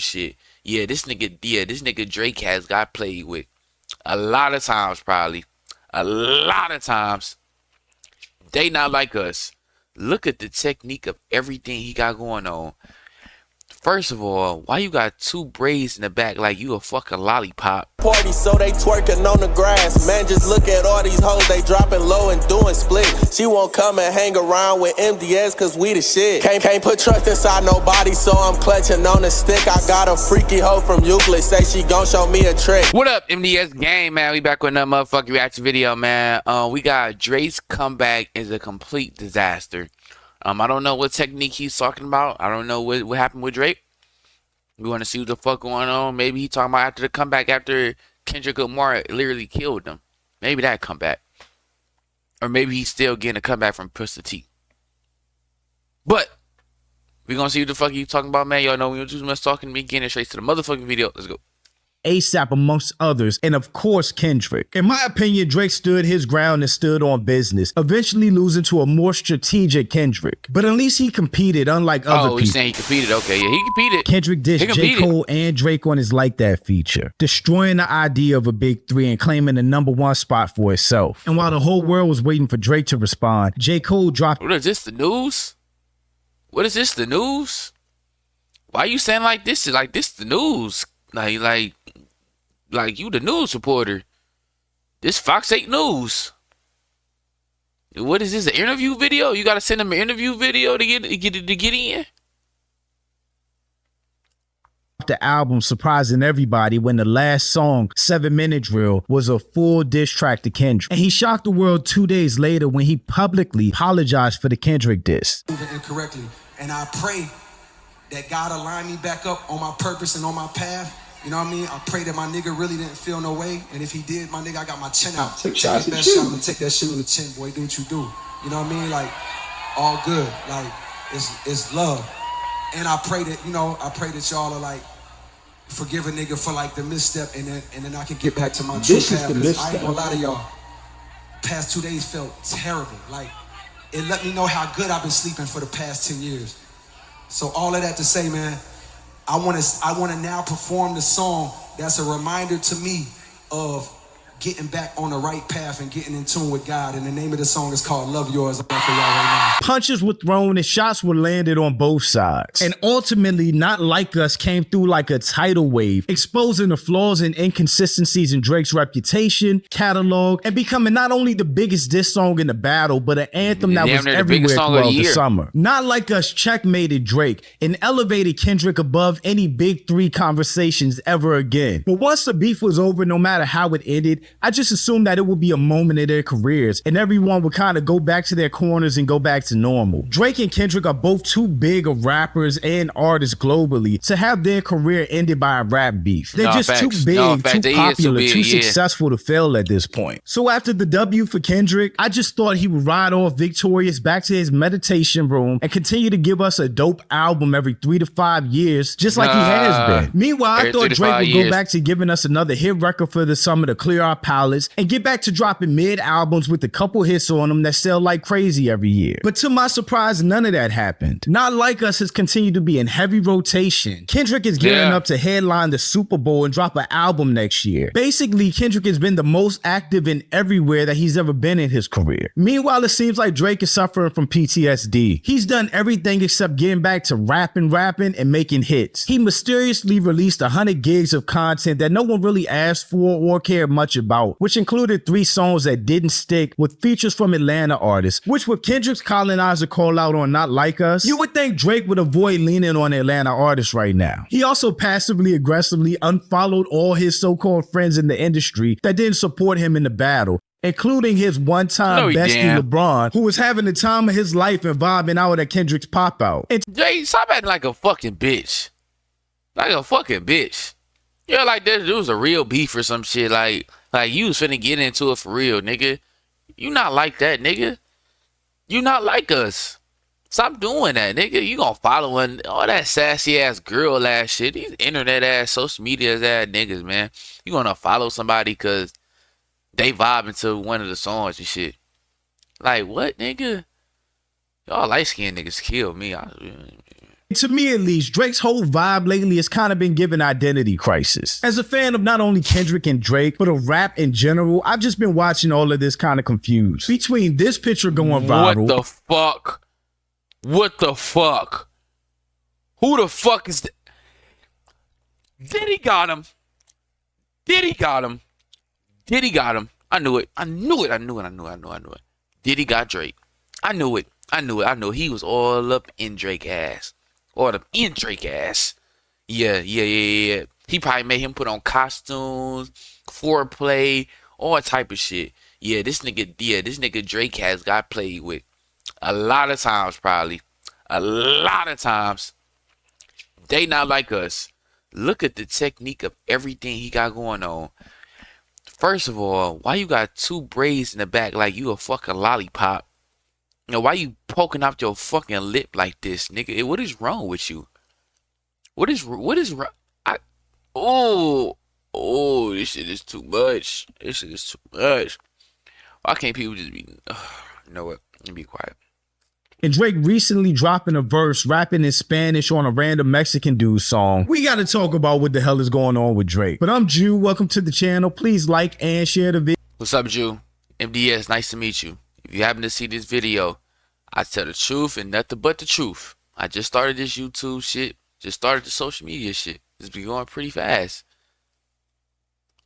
shit. This nigga Drake has got played with a lot of times, probably. A lot of times. They not like us. Look at the technique of everything he got going on. First of all, why you got two braids in the back like you a fucking lollipop? Party, so they twerking on the grass. Man, just look at all these hoes, they dropping low and doing split. She won't come and hang around with MDS cause we the shit. Can't put trust inside nobody, so I'm clutching on the stick. I got a freaky hoe from Euclid, say she gon' show me a trick. What up, MDS gang, man? We back with another motherfucking reaction video, man. We got Drake's comeback is a complete disaster. I don't know what technique he's talking about. I don't know what happened with Drake. We want to see what the fuck going on. Maybe he talking about after the comeback after Kendrick Lamar literally killed him. Maybe that comeback. Or maybe he's still getting a comeback from Pusha T. But we gonna see what the fuck you talking about, man. Y'all know we don't do too much talking. Me getting straight to the motherfucking video. Let's go. ASAP amongst others, and of course Kendrick. In my opinion, Drake stood his ground and stood on business, eventually losing to a more strategic Kendrick. But at least he competed, unlike other people. Oh, he's saying he competed. Okay, yeah, he competed. Kendrick dissed J. Cole and Drake on his Like That feature, destroying the idea of a big three and claiming the #1 spot for itself. And while the whole world was waiting for Drake to respond, J. Cole dropped— What is this, the news? What is this, the news? Why you saying like this? Like this the news? Like you the news reporter. This Fox 8 News. What is this, an interview video? You gotta send him an interview video to get in? The album surprising everybody when the last song, 7 Minute Drill, was a full diss track to Kendrick. And he shocked the world 2 days later when he publicly apologized for the Kendrick diss. Incorrectly. And I pray that God align me back up on my purpose and on my path. You know what I mean? I pray that my nigga really didn't feel no way. And if he did, my nigga, I got my chin out. Take shots at you. I'm gonna take that shit on the chin, boy. Do what you do. You know what I mean? Like, all good. Like, it's love. And I pray that, you know, I pray that y'all are like, forgive a nigga for like the misstep, and then I can get back to my true path. I ain't gonna lie to y'all. Past 2 days felt terrible. Like, it let me know how good I've been sleeping for the past 10 years. So all of that to say, man, I want to now perform the song that's a reminder to me of getting back on the right path and getting in tune with God. And the name of the song is called Love Yours. I'm for y'all right now. Punches were thrown and shots were landed on both sides. And ultimately, Not Like Us came through like a tidal wave, exposing the flaws and inconsistencies in Drake's reputation, catalog, and becoming not only the biggest diss song in the battle, but an anthem that was everywhere throughout the summer. Not Like Us checkmated Drake and elevated Kendrick above any big three conversations ever again. But once the beef was over, no matter how it ended, I just assumed that it would be a moment in their careers and everyone would kind of go back to their corners and go back to normal. Drake and Kendrick are both too big of rappers and artists globally to have their career ended by a rap beef. They're just too big, too popular, too successful to fail at this point. So after the W for Kendrick, I just thought he would ride off victorious back to his meditation room and continue to give us a dope album every 3 to 5 years, just like he has been. Meanwhile, I thought Drake would go back to giving us another hit record for the summer to clear our palates and get back to dropping mid albums with a couple hits on them that sell like crazy every year. But to my surprise, none of that happened. Not Like Us has continued to be in heavy rotation. Kendrick is gearing up to headline the Super Bowl and drop an album next year. Basically, Kendrick has been the most active in everywhere that he's ever been in his career. Meanwhile, it seems like Drake is suffering from PTSD. He's done everything except getting back to rapping and making hits. He mysteriously released 100 gigs of content that no one really asked for or cared much about, which included 3 songs that didn't stick with features from Atlanta artists, which with Kendrick's colonizer call out on Not Like Us, you would think Drake would avoid leaning on Atlanta artists right now. He also passively aggressively unfollowed all his so-called friends in the industry that didn't support him in the battle, including his one-time bestie LeBron, who was having the time of his life and vibing out at Kendrick's pop-out. And Jay, stop acting like a fucking bitch. Like a fucking bitch. Yeah, like this was a real beef or some shit. Like you was finna get into it for real, nigga. You not like that, nigga. You not like us. Stop doing that, nigga. You gonna follow all that sassy ass girl ass shit. These internet ass, social media ass niggas, man. You gonna follow somebody cause they vibing to one of the songs and shit. Like what, nigga? Y'all light skinned niggas kill me. To me at least, Drake's whole vibe lately has kind of been given identity crisis. As a fan of not only Kendrick and Drake, but of rap in general, I've just been watching all of this kind of confused. Between this picture going viral. What the fuck? What the fuck? Who the fuck is that? Diddy got him. Diddy got him. Diddy got him. I knew it. I knew it. I knew it. I knew it. I knew it. I knew it. Diddy got Drake. I knew it. I knew it. I knew he was all up in Drake ass. All up in Drake ass. Yeah. He probably made him put on costumes, foreplay, all type of shit. Yeah, this nigga Drake has got played with a lot of times, probably. A lot of times. They not like us. Look at the technique of everything he got going on. First of all, why you got two braids in the back like you a fucking lollipop? You know, why you poking out your fucking lip like this, nigga? What is wrong with you? What is wrong? This shit is too much. This shit is too much. Why can't people just be, you know what? Let me be quiet. And Drake recently dropping a verse rapping in Spanish on a random Mexican dude's song. We gotta talk about what the hell is going on with Drake. But I'm Jew, welcome to the channel. Please like and share the video. What's up, Jew? MDS, nice to meet you. If you happen to see this video, I tell the truth and nothing but the truth. I just started this YouTube shit. Just started the social media shit. It's been going pretty fast.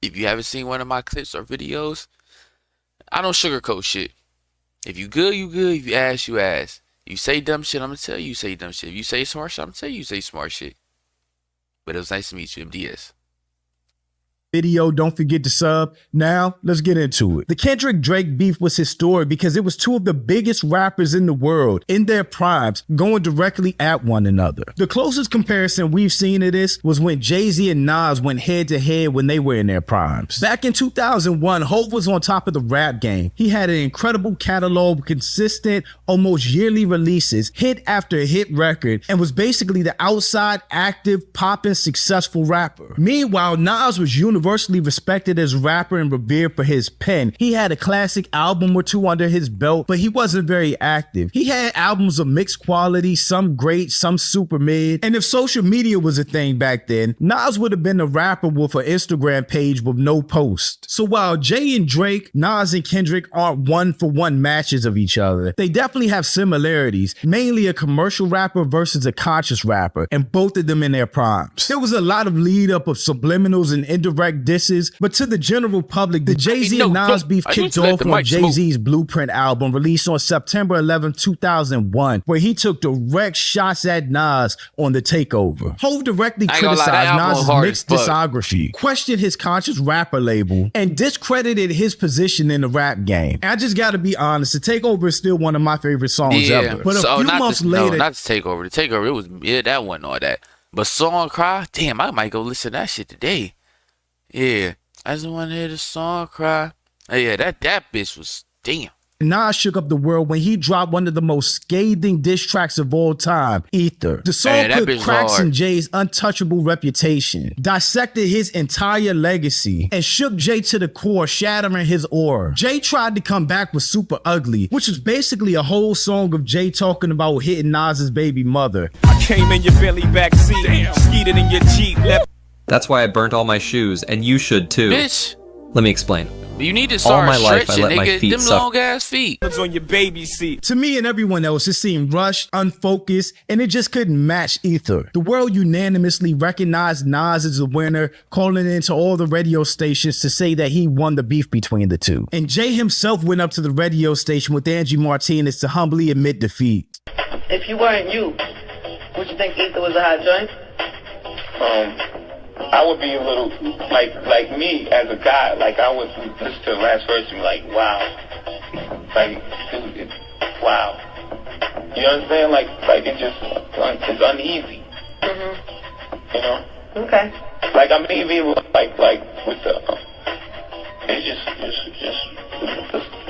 If you haven't seen one of my clips or videos, I don't sugarcoat shit. If you good, you good. If you ass, you ass. You say dumb shit, I'm gonna tell you say dumb shit. If you say smart shit, I'm gonna tell you say smart shit. But it was nice to meet you, MDS. Video, don't forget to sub. Now let's get into it. The Kendrick Drake beef was historic because it was two of the biggest rappers in the world in their primes going directly at one another. The closest comparison we've seen of this was when Jay-Z and Nas went head to head when they were in their primes. Back in 2001, Hov was on top of the rap game. He had an incredible catalog with consistent, almost yearly releases, hit after hit record, and was basically the outside, active, poppin', successful rapper. Meanwhile, Nas was universally respected as a rapper and revered for his pen. He had a classic album or two under his belt, but he wasn't very active. He had albums of mixed quality, some great, some super mid. And if social media was a thing back then, Nas would have been a rapper with an Instagram page with no post. So while Jay and Drake, Nas and Kendrick aren't one-for-one matches of each other, they definitely have similarities, mainly a commercial rapper versus a conscious rapper, and both of them in their primes. There was a lot of lead up of subliminals and indirect disses, but to the general public, the Jay-Z and Nas beef kicked off on Jay-Z's Blueprint album released on September 11, 2001, where he took direct shots at Nas on The Takeover. Hov directly criticized Nas's mixed discography, questioned his conscious rapper label, and discredited his position in the rap game. And I just gotta be honest, The Takeover is still one of my favorite songs ever. But a few months later, no, not The Takeover. The Takeover, it was, yeah, that wasn't all that. But Song Cry, damn, I might go listen to that shit today. Yeah, I just want to hear the song cry. Oh, yeah, that bitch was damn. Nas shook up the world when he dropped one of the most scathing diss tracks of all time, Ether. The song put cracks in Jay's untouchable reputation, dissected his entire legacy, and shook Jay to the core, shattering his aura. Jay tried to come back with Super Ugly, which was basically a whole song of Jay talking about hitting Nas's baby mother. I came in your Billy backseat, skeeted in your Jeep, left. That's why I burnt all my shoes, and you should too. Bitch. Let me explain. You need to start all my life I let nigga. my feet Them suffer. long ass feet. On your baby seat. To me and everyone else, it seemed rushed, unfocused, and it just couldn't match Ether. The world unanimously recognized Nas as a winner, calling into all the radio stations to say that he won the beef between the two. And Jay himself went up to the radio station with Angie Martinez to humbly admit defeat. If you weren't you, would you think Ether was a hot joint? I would be a little, like me as a guy, like I would listen to the last verse and be like, wow. Like, dude, wow. You know what I'm saying? Like it just, it's uneasy. You know? Okay. Like, I mean, even like with the, it's just,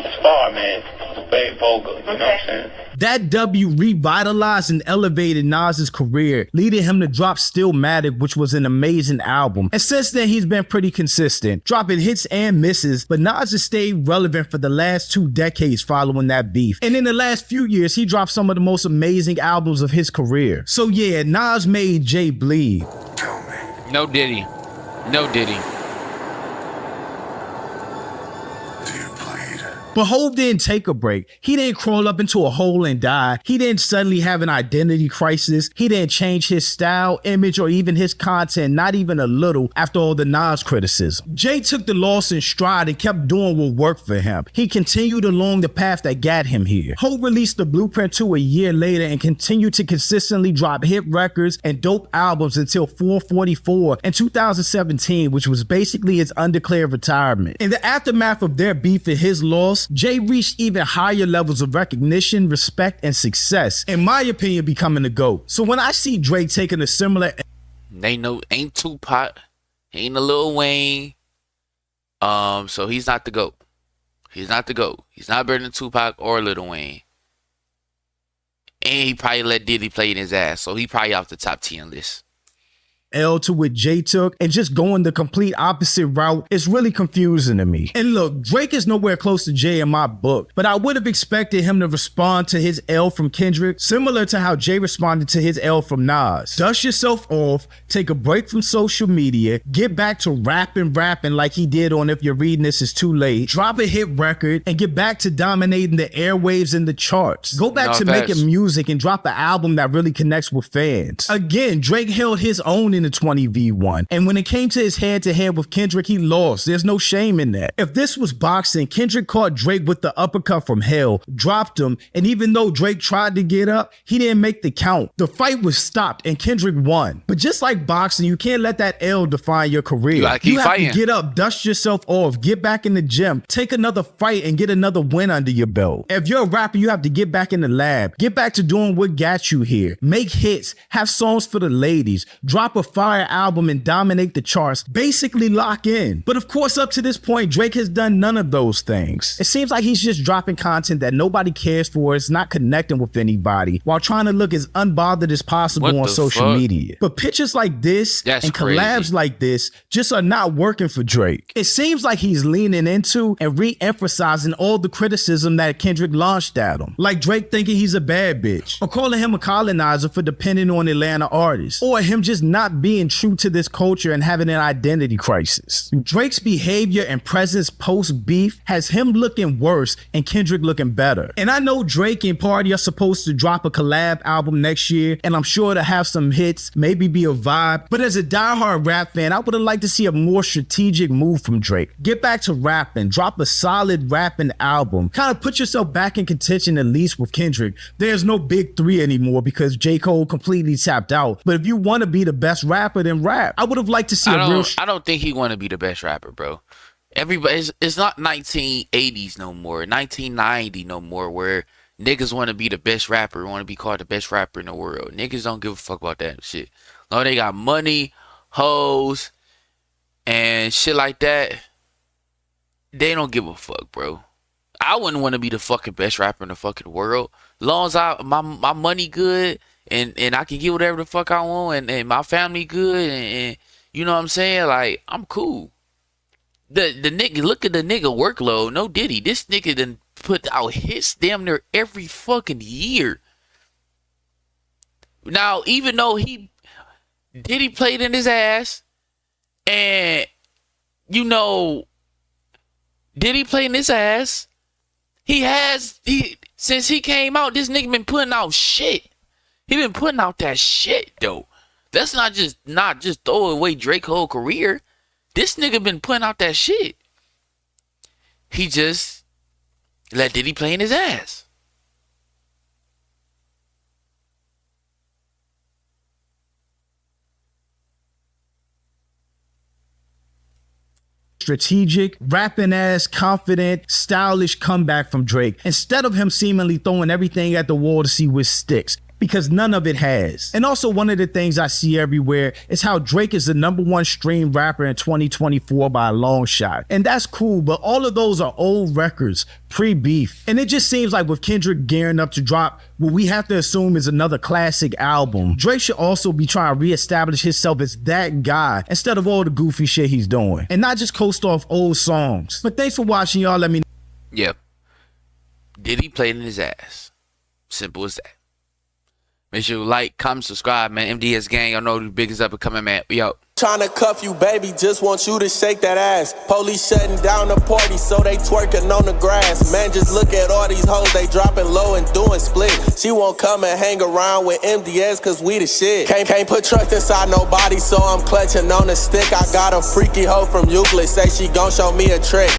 it's far, man. It's very vulgar, you know what I'm saying? That W revitalized and elevated Nas's career, leading him to drop Stillmatic, which was an amazing album. And since then, he's been pretty consistent, dropping hits and misses, but Nas has stayed relevant for the last 2 decades following that beef. And in the last few years, he dropped some of the most amazing albums of his career. So yeah, Nas made Jay bleed. No Diddy. No Diddy. But Hov didn't take a break. He didn't crawl up into a hole and die. He didn't suddenly have an identity crisis. He didn't change his style, image, or even his content, not even a little, after all the Nas criticism. Jay took the loss in stride and kept doing what worked for him. He continued along the path that got him here. Hov released The Blueprint 2 a year later and continued to consistently drop hit records and dope albums until 444 in 2017, which was basically his undeclared retirement. In the aftermath of their beef and his loss, Jay reached even higher levels of recognition, respect, and success, in my opinion, becoming the GOAT. So when I see Drake taking a similar... They know ain't Tupac, ain't a Lil Wayne, so he's not the GOAT. He's not the GOAT. He's not better than Tupac or Lil Wayne. And he probably let Diddy play in his ass, so he probably off the top 10 list. L to what Jay took and just going the complete opposite route is really confusing to me. And look, Drake is nowhere close to Jay in my book, but I would have expected him to respond to his L from Kendrick similar to how Jay responded to his L from Nas. Dust yourself off, take a break from social media, get back to rapping like he did on If You're Reading This Is Too Late, drop a hit record, and get back to dominating the airwaves and the charts. Go back to making music and drop an album that really connects with fans. Again, Drake held his own in the 20v1, and when it came to his head-to-head with Kendrick, he lost. There's no shame in that. If this was boxing, Kendrick caught Drake with the uppercut from hell, dropped him, and even though Drake tried to get up, he didn't make the count. The fight was stopped and Kendrick won. But just like boxing, you can't let that L define your career. You gotta keep fighting. To get up, dust yourself off, get back in the gym, take another fight, and get another win under your belt. If you're a rapper, you have to get back in the lab, get back to doing what got you here, make hits, have songs for the ladies, drop a fire album and dominate the charts, basically lock in. But of course, up to this point, Drake has done none of those things. It seems like he's just dropping content that nobody cares for, it's not connecting with anybody, while trying to look as unbothered as possible on social media. But pictures like this and collabs like this just are not working for Drake. It seems like he's leaning into and re-emphasizing all the criticism that Kendrick launched at him. Like Drake thinking he's a bad bitch, or calling him a colonizer for depending on Atlanta artists, or him just not being true to this culture and having an identity crisis. Drake's behavior and presence post-beef has him looking worse and Kendrick looking better. And I know Drake and Party are supposed to drop a collab album next year, and I'm sure to have some hits, maybe be a vibe, but as a diehard rap fan, I would have liked to see a more strategic move from Drake. Get back to rapping, drop a solid rapping album, kind of put yourself back in contention at least with Kendrick. There's no big three anymore because J. Cole completely tapped out, but if you want to be the best rapper, then rap. I would have liked to see I don't think he want to be the best rapper, bro. Everybody, it's not 1980s no more, 1990 no more, where niggas want to be the best rapper, want to be called the best rapper in the world. Niggas don't give a fuck about that shit. No, they got money, hoes, and shit like that. They don't give a fuck, bro. I wouldn't want to be the fucking best rapper in the fucking world. As long as my money good and I can get whatever the fuck I want and my family good and you know what I'm saying? Like, I'm cool. The nigga, look at the nigga workload. No Diddy. This nigga done put out hits damn near every fucking year. Now, even though Diddy played in his ass, and you know, Diddy played in his ass, since he came out, this nigga been putting out shit. He been putting out that shit though. That's not just throw away Drake's whole career. This nigga been putting out that shit. He just let Diddy play in his ass. Strategic, rapping ass, confident, stylish comeback from Drake, instead of him seemingly throwing everything at the wall to see which sticks. because none of it has. And also one of the things I see everywhere is how Drake is the #1 streamed rapper in 2024 by a long shot. And that's cool, but all of those are old records, pre-beef. And it just seems like with Kendrick gearing up to drop what we have to assume is another classic album, Drake should also be trying to reestablish himself as that guy instead of all the goofy shit he's doing. And not just coast off old songs. But thanks for watching, y'all. Let me know. Yep. Diddy played in his ass. Simple as that. Make sure you like, comment, subscribe, man. MDS gang, y'all know the biggest up and coming, man. We out. Tryna cuff you, baby, just want you to shake that ass. Police shutting down the party, so they twerking on the grass. Man, just look at all these hoes, they dropping low and doing split. She won't come and hang around with MDS, cause we the shit. Can't put trust inside nobody, so I'm clutching on the stick. I got a freaky hoe from Euclid, say she gon' show me a trick.